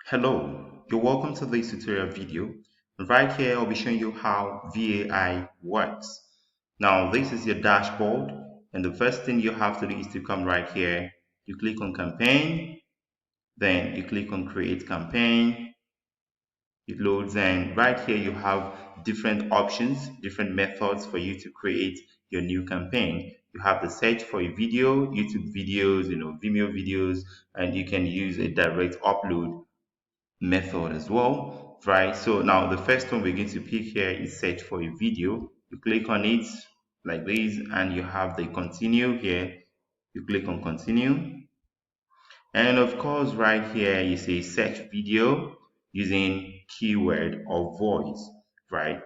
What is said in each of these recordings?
Hello, you're welcome to this tutorial video. Right here, I'll be showing you how vAI works. Now, this is your dashboard, and the first thing you have to do is to come right here. You click on campaign, then you click on create campaign. It loads, and right here you have different options, different methods for you to create your new campaign. You have the search for a video, YouTube videos, Vimeo videos, and you can use a direct upload method as well, right? So now the first one we're going to pick here is search for a video. You click on it like this, and you have the continue here. You click on continue, and of course right here you say search video using keyword or voice, right?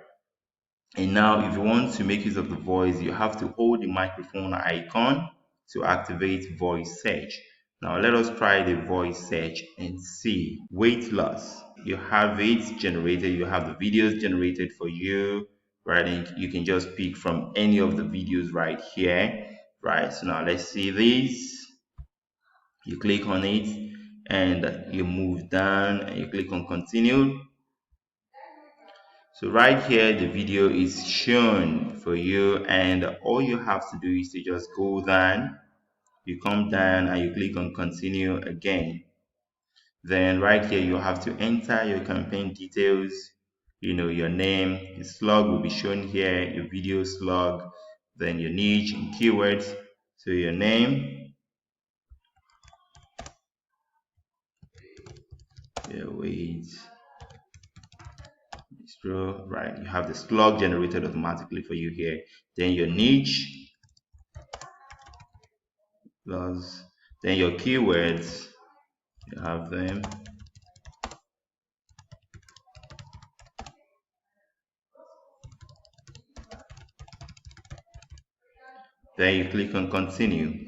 And now if you want to make use of the voice, you have to hold the microphone icon to activate voice search. Now let us try the voice search and see. Weight loss. You have it generated, you have the videos generated for you, right? And you can just pick from any of the videos right here, right? So now let's see this. You click on it and you move down and you click on continue. So right here, the video is shown for you, and all you have to do is to just go down. You come down and you click on continue again. Then right here, you have to enter your campaign details, your name, the slug will be shown here, your video slug, then your niche and keywords. So your name, wait, right, you have the slug generated automatically for you here. Then your niche, plus then your keywords, you have them. Then you click on continue,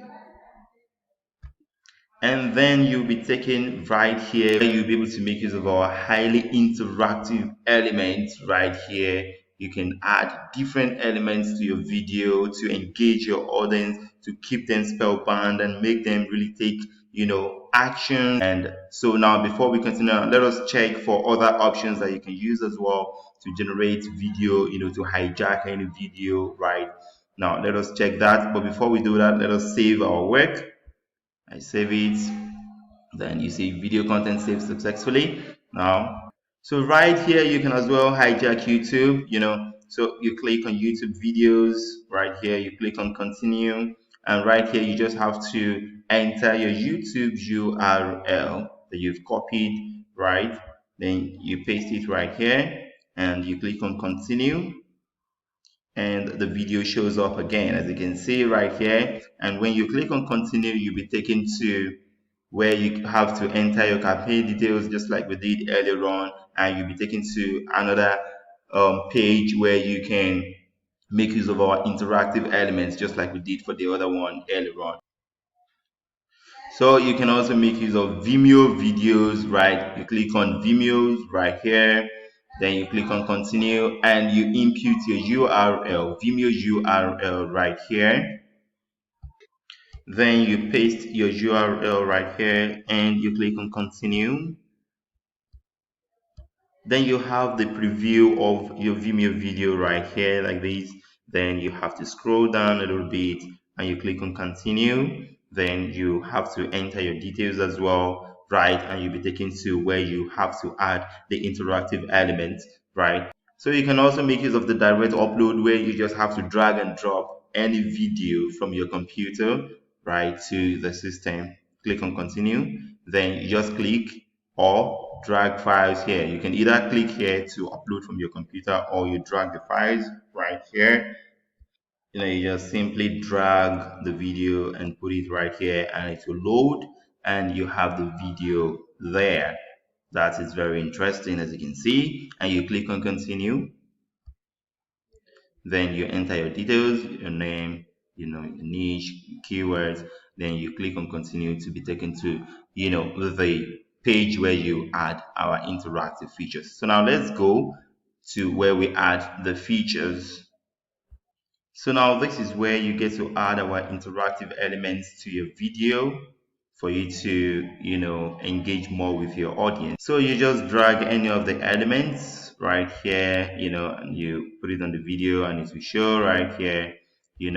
and then you'll be taken right here. You'll be able to make use of our highly interactive elements right here. You can add different elements to your video to engage your audience, to keep them spellbound and make them really take action. And so now before we continue, let us check for other options that you can use as well to generate video, to hijack any video, right? Now let us check that, but before we do that, let us save our work. I save it, then you see video content saved successfully. Now, so right here you can as well hijack YouTube, so you click on YouTube videos right here, you click on continue, and right here you just have to enter your YouTube URL that you've copied, right? Then you paste it right here and you click on continue, and the video shows up again, as you can see right here. And when you click on continue, you'll be taken to where you have to enter your campaign details just like we did earlier on, and you'll be taken to another page where you can make use of our interactive elements just like we did for the other one earlier on. So you can also make use of Vimeo videos, right? You click on Vimeo right here, then you click on continue and you input your URL, Vimeo URL right here. Then you paste your URL right here and you click on continue. Then you have the preview of your Vimeo video right here like this. Then you have to scroll down a little bit and you click on continue. Then you have to enter your details as well, right? And you'll be taken to where you have to add the interactive element, right? So you can also make use of the direct upload where you just have to drag and drop any video from your computer right to the system. Click on continue, then you just click or drag files here. You can either click here to upload from your computer or you drag the files right here. You just simply drag the video and put it right here and it will load and you have the video there. That is very interesting, as you can see, and you click on continue. Then you enter your details, your name, your niche, keywords. Then you click on continue to be taken to the page where you add our interactive features. So now let's go to where we add the features. So now this is where you get to add our interactive elements to your video. for you to, engage more with your audience. So you just drag any of the elements right here, and you put it on the video and it will show right here. You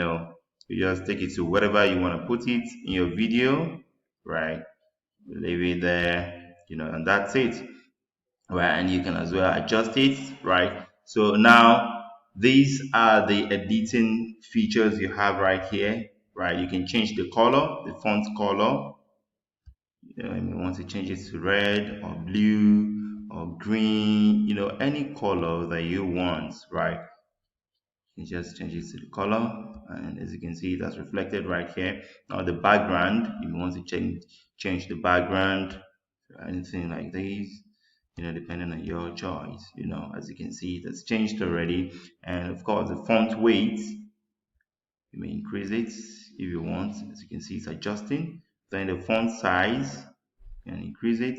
just take it to whatever you want to put it in your video, right? Leave it there, and that's it, right? And you can as well adjust it, right? So now these are the editing features you have right here, right? You can change the color, the font color. You want to change it to red or blue or green, any color that you want, right? You just change it to the color, and as you can see, that's reflected right here. Now the background, if you want to change the background, anything like this, depending on your choice, as you can see, that's changed already. And of course, the font weight, you may increase it if you want. As you can see, it's adjusting. Then the font size, you can increase it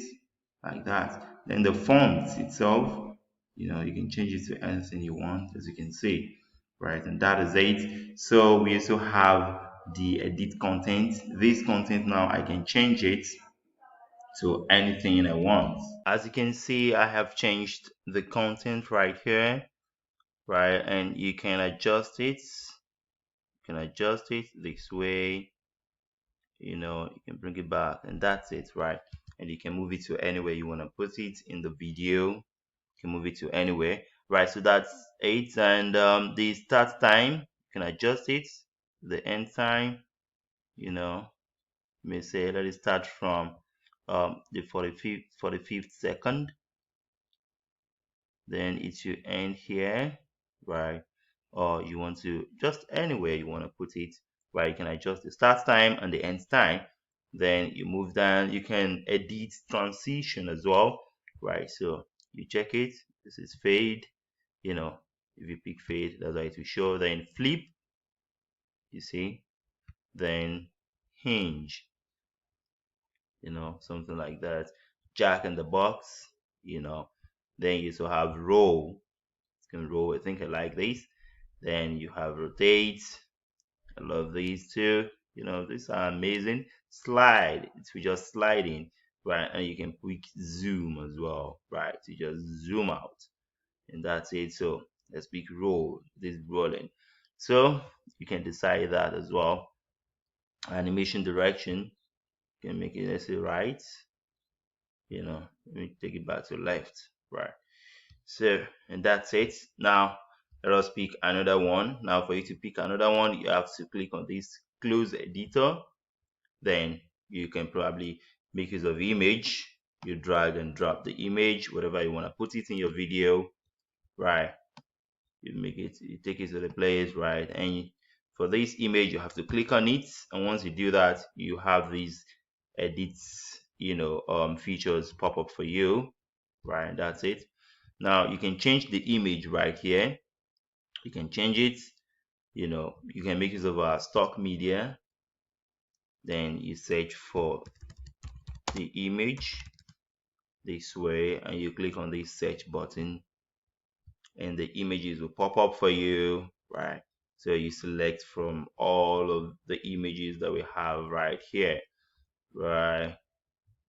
like that. Then the font itself, you can change it to anything you want, as you can see, right? And that is it. So we also have the edit content. This content now I can change it to anything I want. As you can see, I have changed the content right here, right? And you can adjust it. You can adjust it this way. You can bring it back, and that's it, right? And you can move it to anywhere you want to put it in the video. You can move it to anywhere, right? So that's it. And the start time, you can adjust it. The end time, you may say, let it start from the 45th second, then it should end here, right? Or you want to just anywhere you want to put it, right? You can adjust the start time and the end time. Then you move down, you can edit transition as well, right? So you check it. This is fade, if you pick fade, that's how it will show. Then flip, you see, then hinge, something like that. Jack in the box, then you also have roll. You can roll, I think I like this. Then you have rotate. I love these too. These are amazing. Slide, it's just sliding, right? And you can quick zoom as well, right? You just zoom out, and that's it. So let's pick roll. This is rolling. So you can decide that as well. Animation direction, you can make it, let's say, right. Let me take it back to left, right? So, and that's it. Now let us pick another one. Now for you to pick another one, you have to click on this close editor. Then you can probably make use of image. You drag and drop the image, whatever you want to put it in your video, right? You take it to the place, right? And for this image, you have to click on it, and once you do that, you have these edits, features pop up for you, right? That's it. Now you can change the image right here. You can change it. You can make use of our stock media. Then you search for the image this way, and you click on this search button, and the images will pop up for you, right? So you select from all of the images that we have right here, right?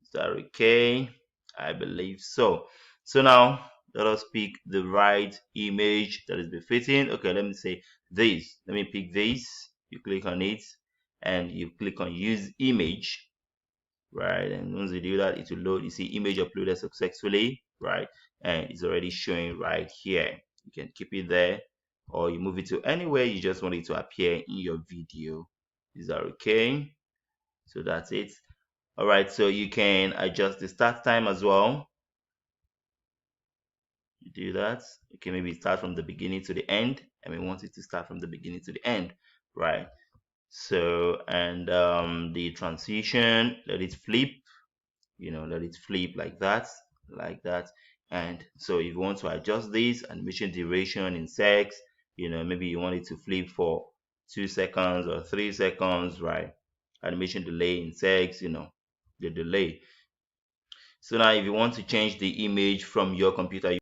Is that okay? I believe so. So now let us pick the right image that is befitting. Okay, let me say this. Let me pick this. You click on it and you click on use image, right? And once you do that, it will load. You see image uploaded successfully, right? And it's already showing right here. You can keep it there, or you move it to anywhere you just want it to appear in your video. Is that okay? So that's it. All right, so you can adjust the start time as well. You do that. Okay, maybe start from the beginning to the end, and we want it to start from the beginning to the end, right? So, and the transition, let it flip, let it flip like that. And so if you want to adjust this animation duration in secs, maybe you want it to flip for 2 seconds or 3 seconds, right? Animation delay in secs, the delay. So now if you want to change the image from your computer,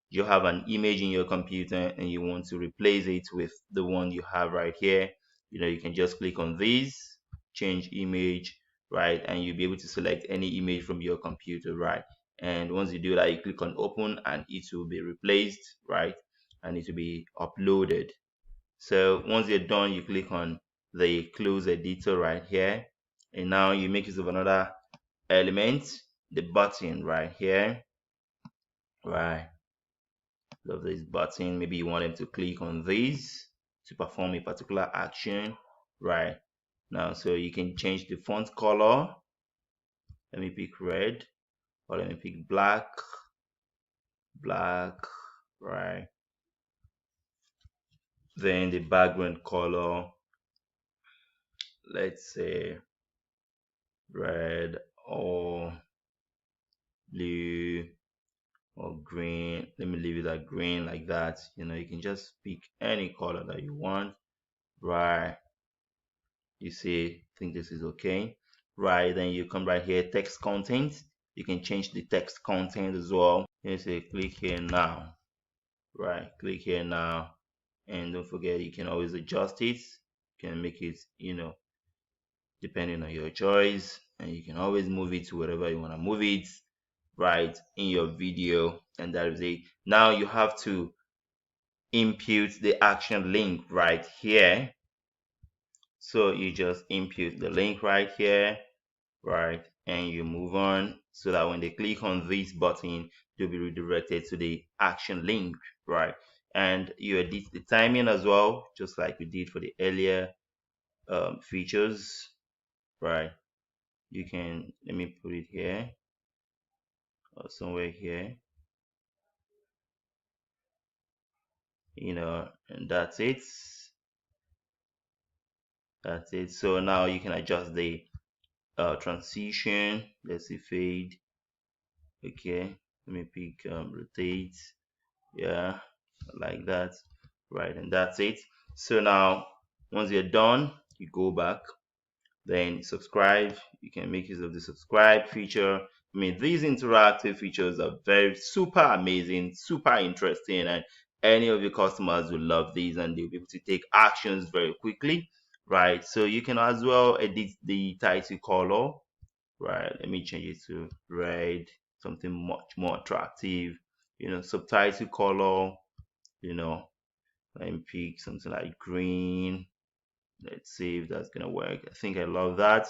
you have an image in your computer and you want to replace it with the one you have right here, you can just click on this, change image, right? And you'll be able to select any image from your computer, right? And once you do that, you click on open and it will be replaced, right? And it will be uploaded. So once you're done, you click on the close editor right here, and now you make use of another element, the button right here, right? Love this button. Maybe you want them to click on this to perform a particular action, right? Now, so you can change the font color. Let me pick red, or let me pick black, right? Then the background color, let's say red or blue or green. Let me leave it at green like that. You can just pick any color that you want, right? You see, I think this is okay, right? Then you come right here, text content. You can change the text content as well. You say click here now, right? Click here now, and don't forget you can always adjust it. You can make it, depending on your choice, and you can always move it to wherever you want to move it, right, in your video. And that is it. Now you have to input the action link right here. So you just input the link right here, right, and you move on so that when they click on this button, they'll be redirected to the action link, right? And you edit the timing as well, just like we did for the earlier features, right? You can, let me put it here or somewhere here, and that's it. So now you can adjust the transition. Let's see, fade. Okay, let me pick rotate, yeah, like that, right? And that's it. So now once you're done, you go back, then subscribe. You can make use of the subscribe feature. I mean, these interactive features are very super amazing, super interesting, and any of your customers will love these, and they'll be able to take actions very quickly, right? So you can as well edit the title color, right? Let me change it to red, something much more attractive, subtitle color, let me pick something like green. Let's see if that's gonna work. I think I love that,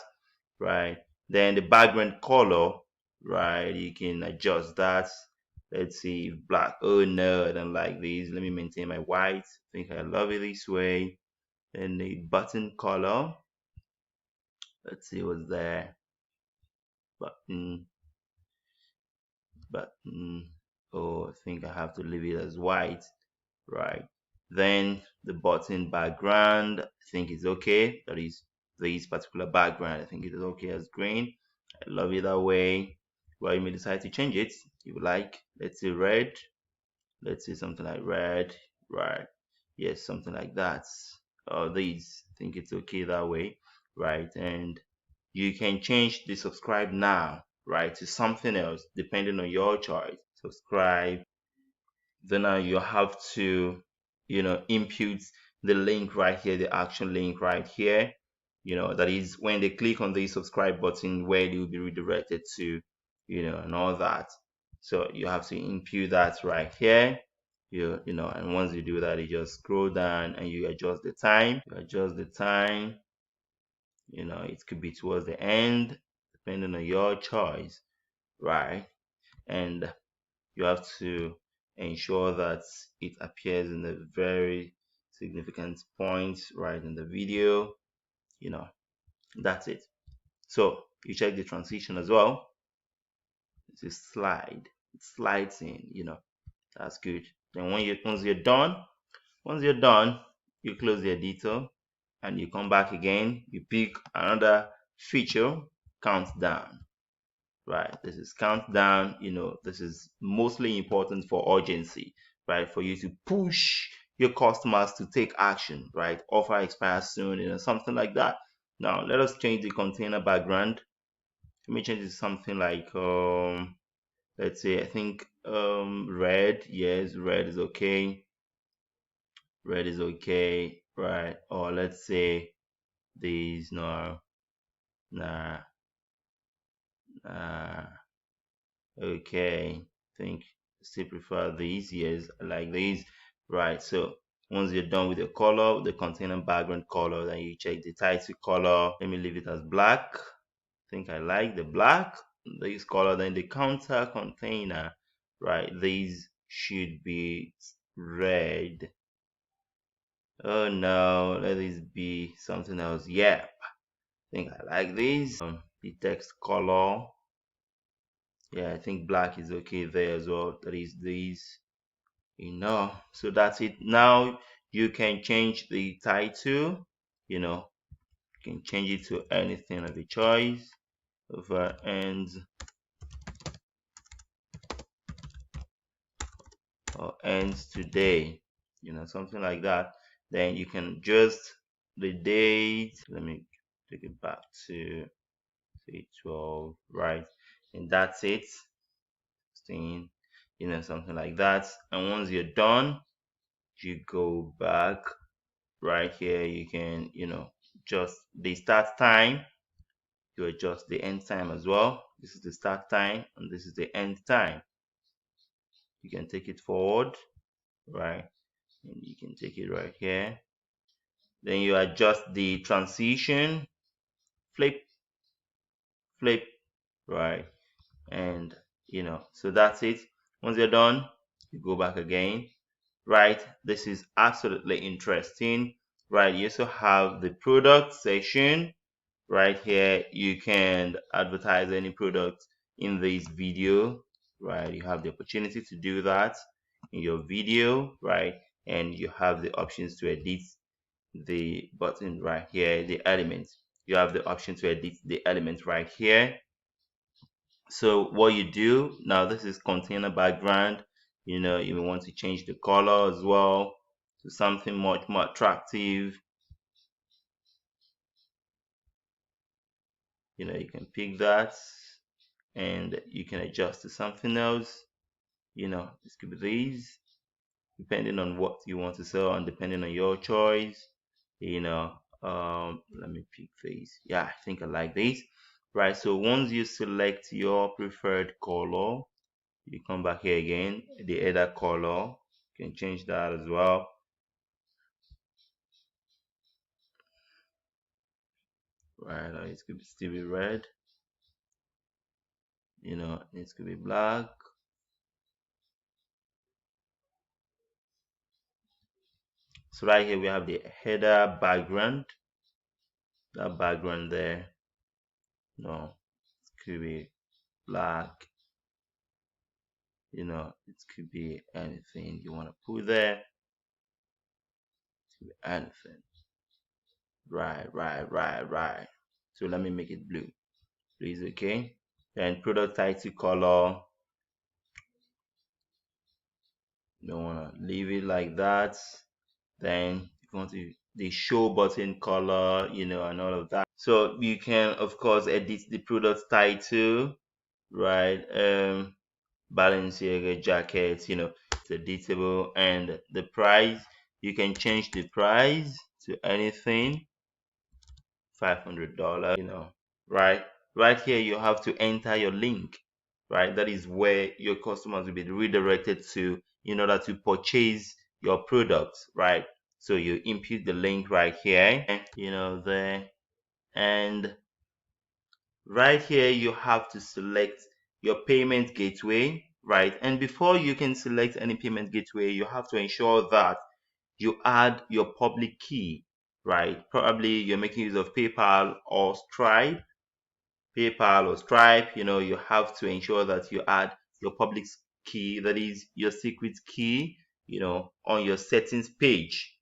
right? Then the background color, right? You can adjust that. Let's see if black. Oh no, I don't like these. Let me maintain my white. I think I love it this way. Then the button color. Let's see what's there. Button. Oh, I think I have to leave it as white, right? Then the button background, I think it's okay. That is this particular background. I think it is okay as green. I love it that way. Well, you may decide to change it if you like. Let's say red. Let's say something like red, right? Yes, something like that. These, I think it's okay that way, right? And you can change the subscribe now, right, to something else depending on your choice. Subscribe. Then now you have to, input the link right here, the action link right here. That is when they click on the subscribe button, where they will be redirected to, and all that. So you have to input that right here. And once you do that, you just scroll down and you adjust the time. It could be towards the end, depending on your choice, right? And you have to ensure that it appears in a very significant point right in the video. That's it. So you check the transition as well. It's a slide. It slides in. That's good. Then once you're done, you close the editor and you come back again. You pick another feature, countdown. Right, this is countdown. This is mostly important for urgency, right? For you to push your customers to take action, right? Offer expires soon, something like that. Now let us change the container background. Let me change it to something like let's say, I think red. Yes, red is okay. Red is okay, right? Or let's say these. No, nah, uh, okay, I think I still prefer these. Yes, I like these. Right, so once you're done with the color, the container background color, then you check the title color. Let me leave it as black. I think I like the black, this color. Then the counter container, right, these should be red. Oh no, let this be something else. Yeah, I think I like these. The text color, yeah, I think black is okay there as well. That is these, so that's it. Now you can change the title, you can change it to anything of your choice. Over ends or ends today, something like that. Then you can just the date. Let me take it back to say 12, right? And that's it. 16, something like that. And once you're done, you go back right here. You can, just the start time. You adjust the end time as well. This is the start time and this is the end time. You can take it forward, right? And you can take it right here. Then you adjust the transition, flip, flip, right? And so that's it. Once you're done, you go back again, right? This is absolutely interesting, right? You also have the product section right here. You can advertise any product in this video, right? You have the opportunity to do that in your video, right? And you have the options to edit the button right here, the elements. You have the option to edit the element right here. So what you do now, this is container background. You want to change the color as well to something much more attractive. You can pick that and you can adjust to something else. This could be these, depending on what you want to sell and depending on your choice. Let me pick these. Yeah, I think I like these. Right, so once you select your preferred color, you come back here again, the header color, you can change that as well. Right, it could still be red, it could be black. So right here we have the header background, that background there, it could be black, it could be anything you want to put there, it could be anything. Right. So let me make it blue. Blue is okay. Then product title color, you don't want to leave it like that. Then you want to the show button color, and all of that. So you can of course edit the product title, right? Balenciaga jacket, it's editable. And the price, you can change the price to anything, $500, right here you have to enter your link, right? That is where your customers will be redirected to in order to purchase your products, right? So you input the link right here, there, and right here you have to select your payment gateway, right? And before you can select any payment gateway, you have to ensure that you add your public key, right? Probably you're making use of PayPal or Stripe. You have to ensure that you add your public key, that is your secret key, on your settings page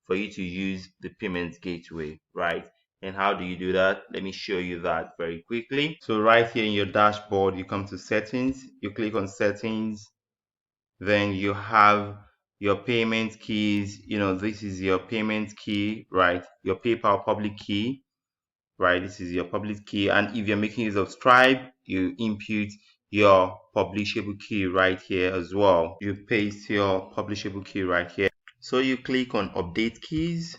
for you to use the payment gateway, right? And how do you do that? Let me show you that very quickly. So right here in your dashboard, you come to settings, you click on settings, then you have your payment keys. This is your payment key, right? Your PayPal public key, right? This is your public key. And if you're making use of Stripe, you input your publishable key right here as well. You paste your publishable key right here. So you click on update keys,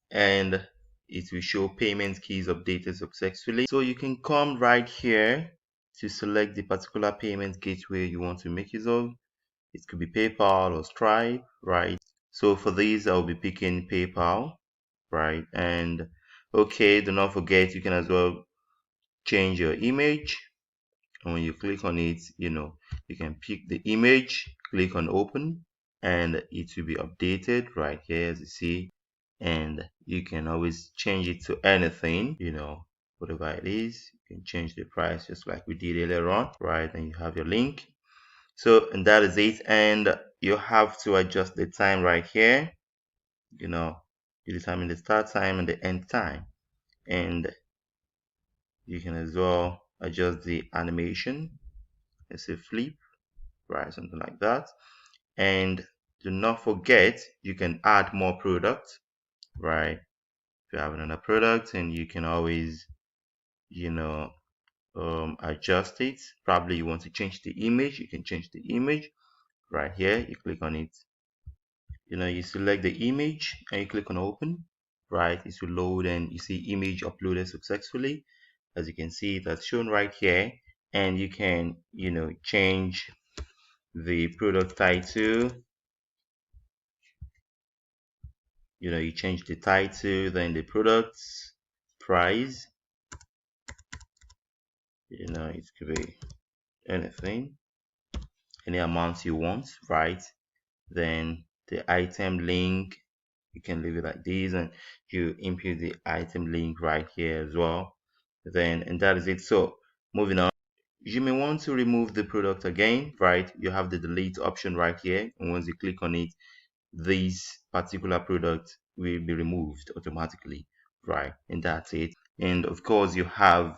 and it will show payment keys updated successfully. So you can come right here to select the particular payment gateway you want to make use of. It could be PayPal or Stripe, right? So for these, I'll be picking PayPal, right? And okay, do not forget you can as well change your image. And when you click on it, you can pick the image, click on open, and it will be updated right here as you see. And you can always change it to anything, whatever it is. You can change the price just like we did earlier on, right? And you have your link. So, and that is it. And you have to adjust the time right here. You determine the start time and the end time. And you can as well adjust the animation. Let's say flip, right? Something like that. And do not forget, you can add more products, right? If you have another product, and you can always, adjust it. Probably you want to change the image, you can change the image right here. You click on it, you select the image and you click on open, right? It will load and you see image uploaded successfully. As you can see, that's shown right here. And you can, change the product title. You change the title, then the product's price. It could be anything, any amount you want, right? Then the item link, you can leave it like this, and you input the item link right here as well. Then, and that is it. So moving on, you may want to remove the product again, right? You have the delete option right here, and once you click on it, this particular product will be removed automatically, right? And that's it. And of course you have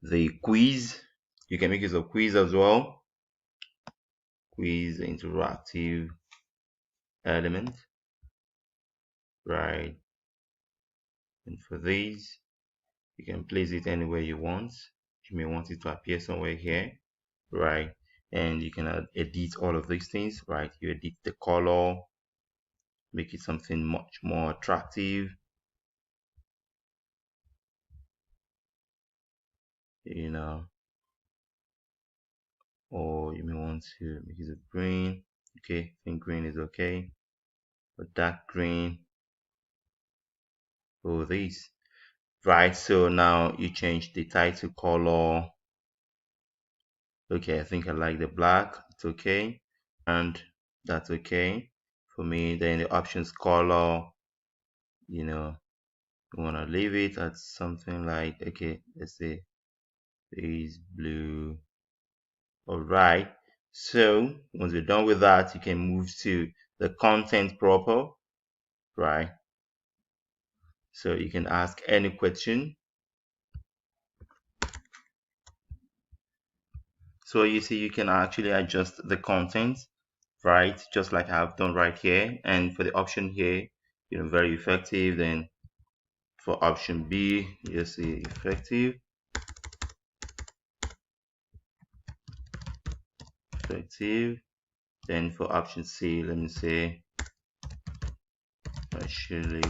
the quiz. You can make use of quiz as well. Quiz interactive element, right? And for these, you can place it anywhere you want. You may want it to appear somewhere here, right? And you can edit all of these things, right? You edit the color, make it something much more attractive, or you may want to make it green. Okay, I think green is okay, but dark green for this, right? So now you change the title color. Okay, I think I like the black. It's okay, and that's okay for me. Then the options color, you want to leave it at something like, okay, let's say this blue. All right, so once we're done with that, you can move to the content proper, right? So you can ask any question. So you see, you can actually adjust the content, right? Just like I've done right here. And for the option here, very effective. Then for option B, you see effective, effective. Then for option C, let me say actually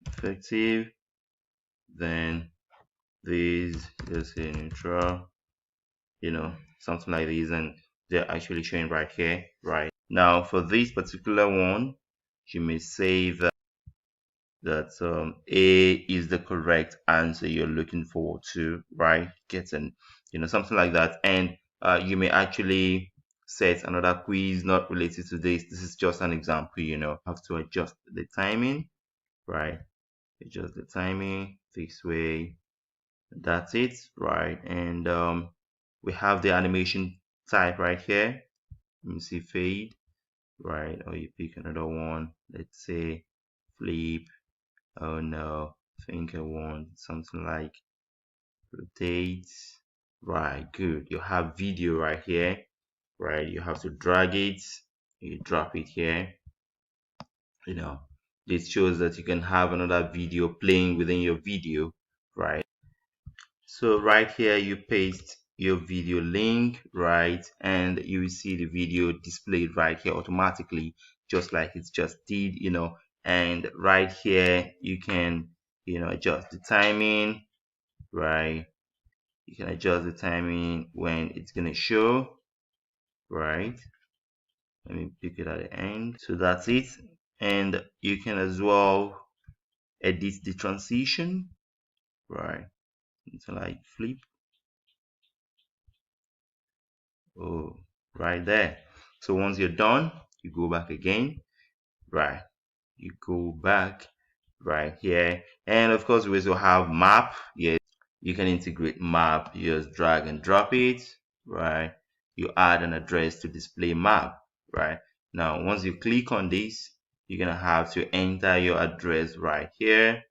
effective. Then these, just say neutral, something like this, and they're actually showing right here, right? Now for this particular one, you may say that A is the correct answer you're looking forward to, right? Getting, something like that. And you may actually set another quiz not related to this. This is just an example, have to adjust the timing, right? Adjust the timing this way. That's it, right? And we have the animation type right here. Let me see, fade, right? Or you pick another one. Let's say flip. Oh no, I think I want something like rotate. Right, good. You have video right here, right? You have to drag it, you drop it here. This shows that you can have another video playing within your video, right? So right here you paste your video link, right? And you will see the video displayed right here automatically, just like it just did, and right here you can adjust the timing, right? You can adjust the timing when it's gonna show, right? Let me pick it at the end. So that's it. And you can as well edit the transition, right? So like flip, oh, right there. So once you're done, you go back again, right? You go back right here, and of course we also have map. Yes, you can integrate map. You just drag and drop it, right? You add an address to display map, right? Now once you click on this, you're gonna have to enter your address right here.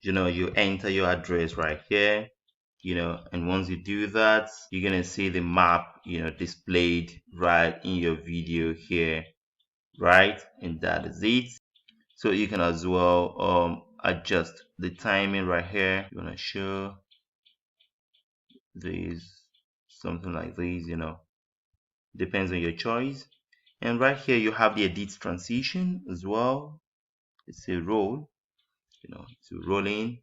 You enter your address right here, and once you do that, you're gonna see the map displayed right in your video here, right? And that is it. So you can as well adjust the timing right here. You want to show these something like these, depends on your choice. And right here you have the edit transition as well. It's a roll, to roll in.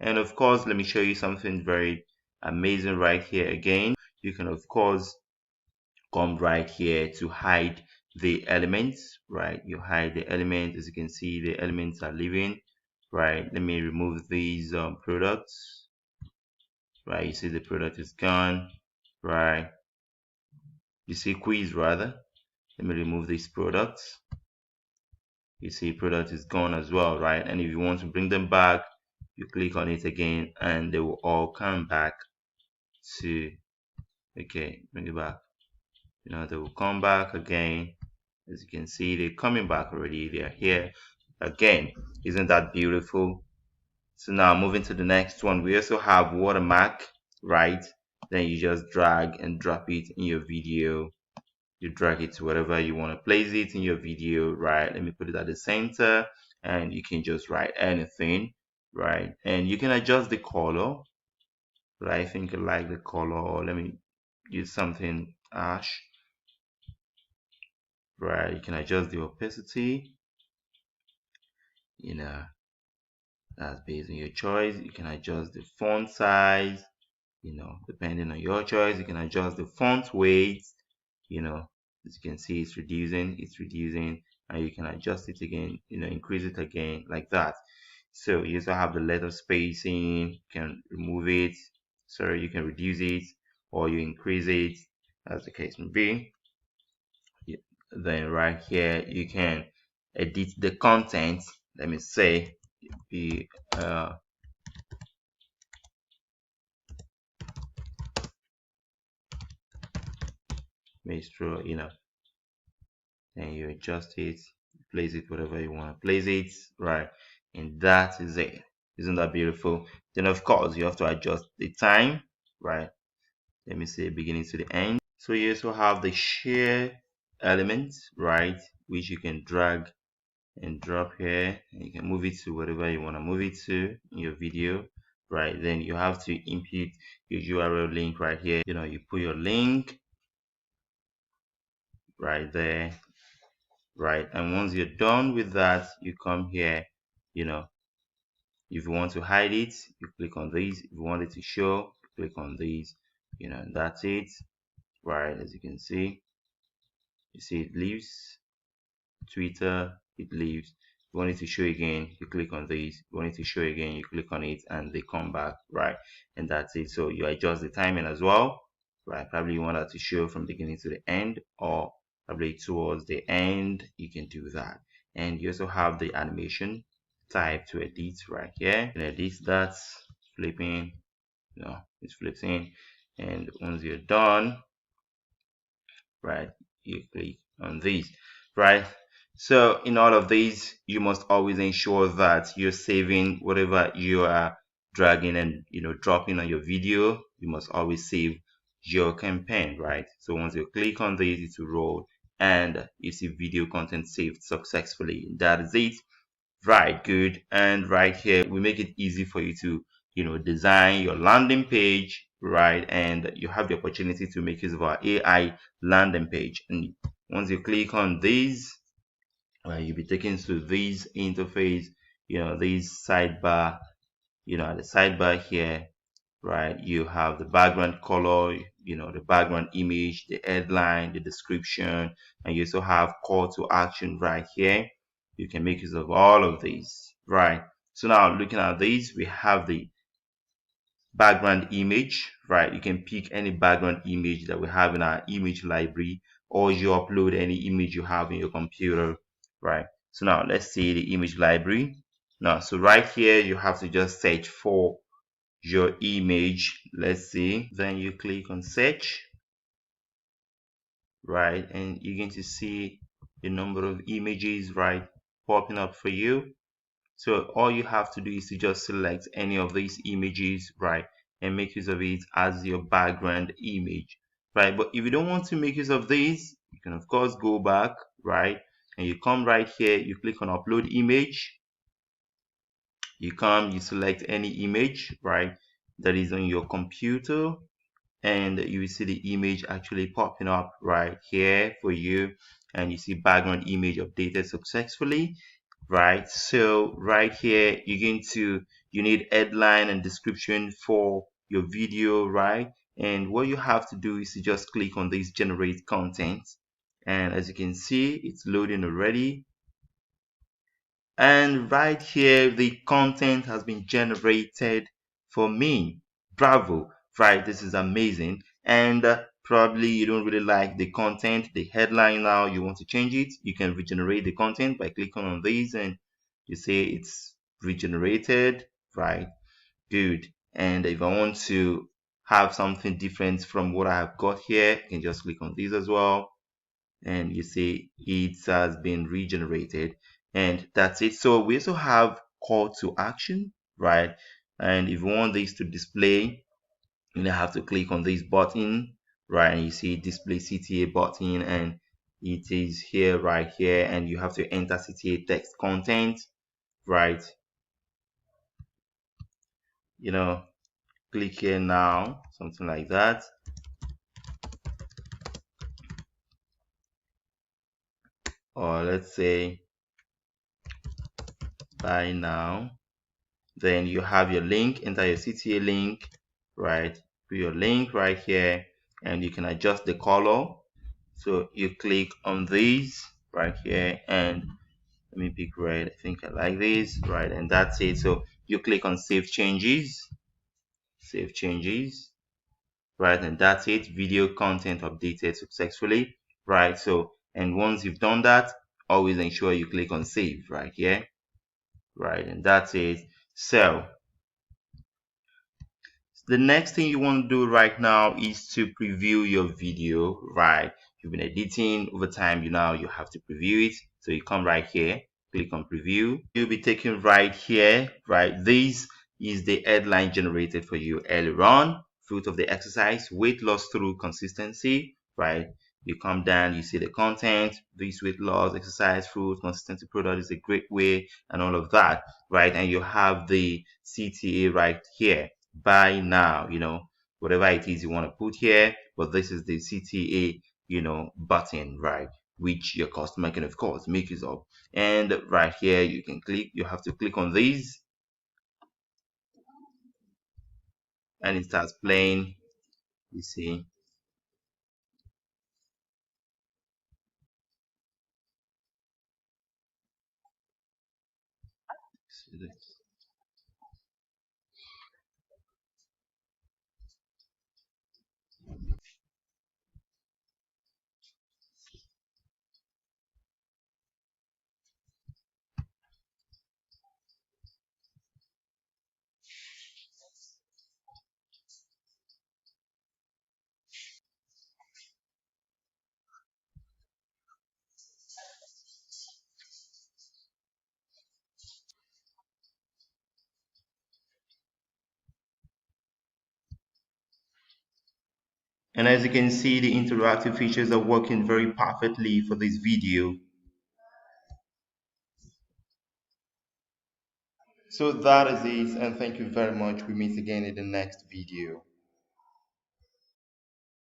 And of course, let me show you something very amazing right here again. You can of course come right here to hide the elements, right? You hide the element. As you can see, the elements are leaving, right? Let me remove these products, right? You see the product is gone, right? You see quiz rather. Let me remove these products. You see product is gone as well, right? And if you want to bring them back, you click on it again and they will all come back to, okay, bring it back. They will come back again. As you can see, they're coming back already. They're here again. Isn't that beautiful? So now moving to the next one, we also have Watermark, right? Then you just drag and drop it in your video. You drag it to wherever you want to place it in your video, right? Let me put it at the center, and you can just write anything, right? And you can adjust the color, but I think I like the color. Let me use something ash, right? You can adjust the opacity, that's based on your choice. You can adjust the font size, depending on your choice. You can adjust the font weight, as you can see, it's reducing, and you can adjust it again, increase it again, like that. So you also have the letter spacing. You can remove it, so you can reduce it, or you increase it, as the case may be. Then right here you can edit the content. Let me say be make sure and you adjust it, place it whatever you want to place it, right? And that is it. Isn't that beautiful? Then of course you have to adjust the time, right? Let me say beginning to the end. So you also have the share elements, right, which you can drag and drop here, and you can move it to whatever you want to move it to in your video, right? Then you have to input your URL link right here. You put your link right there, right? And once you're done with that, you come here. If you want to hide it, you click on these. If you want it to show, click on these. And that's it, right? As you can see, it leaves Twitter, it leaves. If you want it to show again, you click on these. If you want it to show again, you click on it, and they come back, right? And that's it. So you adjust the timing as well, right? Probably you want that to show from beginning to the end, or probably towards the end. You can do that. And you also have the animation type to edit right here. You can edit that, flipping, it flips in. And once you're done, right, you click on these, right? So in all of these, you must always ensure that you're saving whatever you are dragging and dropping on your video. You must always save your campaign, right? So once you click on this, it will roll and you see video content saved successfully. That is it. Right, good. And right here we make it easy for you to design your landing page, right? And you have the opportunity to make use of our AI landing page. And once you click on these, You'll be taken to this interface, this sidebar, at the sidebar here, right? You have the background color, the background image, the headline, the description, and you also have call to action right here. You can make use of all of these, right? So now looking at this, we have the background image, right? You can pick any background image that we have in our image library, or you upload any image you have in your computer, right? So now let's see the image library. Now, so right here, you have to just search for your image. Let's see. Then you click on search, right? And you're going to see the number of images, right, popping up for you. So all you have to do is to just select any of these images, right, and make use of it as your background image, right? But if you don't want to make use of this, you can of course go back, right? And you come right here, you click on upload image, you come, you select any image, right, that is on your computer, and you will see the image actually popping up right here for you, and you see background image updated successfully, right? So right here you need headline and description for your video, right? And what you have to do is to just click on this generate content, and as you can see, it's loading already. And right here the content has been generated for me. Bravo, right? This is amazing. And probably you don't really like the content, the headline. Now you want to change it, you can regenerate the content by clicking on this, and you say it's regenerated, right? Good. And if I want to have something different from what I have got here, I can just click on this as well, and you see it has been regenerated, and that's it. So we also have call to action, right? And if you want this to display, you have to click on this button, right? And you see display CTA button, and it is here, right here, and you have to enter CTA text content, right? Click here now, something like that, or let's say buy now. Then you have your link, enter your CTA link, right? Put your link right here, and you can adjust the color. So you click on these right here, and let me pick red. I think I like this, right? And that's it. So you click on save changes, right? And that's it. Video content updated successfully, right? So, and once you've done that, always ensure you click on save right here, right? And that's it. So the next thing you want to do right now is to preview your video, right? You've been editing over time, you have to preview it. So you come right here, click on preview. You'll be taken right here, right? This is the headline generated for you earlier on. Fruit of the exercise, weight loss through consistency, right? You come down, you see the content, this weight loss exercise, fruit, consistency product is a great way, and all of that, right? And you have the CTA right here. Buy now, whatever it is you want to put here, but this is the CTA, button, right? Which your customer can of course make use of. And right here you can click, you have to click on these, and it starts playing. You see, and as you can see, the interactive features are working very perfectly for this video. So that is it, and thank you very much. We meet again in the next video.